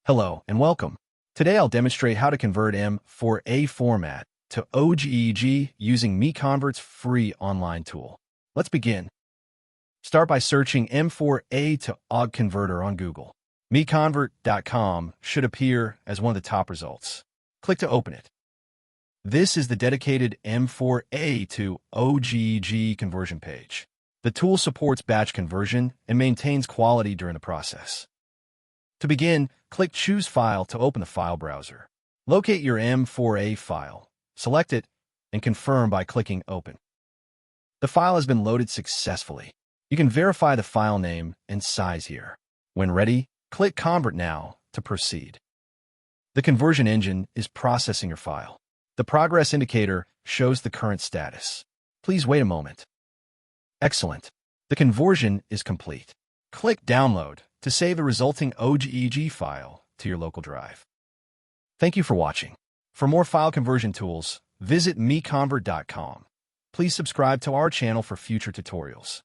Hello and welcome. Today I'll demonstrate how to convert M4A format to OGG using MiConvert's free online tool. Let's begin. Start by searching M4A to OGG converter on Google. MiConvert.com should appear as one of the top results. Click to open it. This is the dedicated M4A to OGG conversion page. The tool supports batch conversion and maintains quality during the process. To begin, click Choose File to open the file browser. Locate your M4A file, select it, and confirm by clicking Open. The file has been loaded successfully. You can verify the file name and size here. When ready, click Convert Now to proceed. The conversion engine is processing your file. The progress indicator shows the current status. Please wait a moment. Excellent. The conversion is complete. Click Download to save the resulting OGG file to your local drive. Thank you for watching. For more file conversion tools, visit MiConvert.com. Please subscribe to our channel for future tutorials.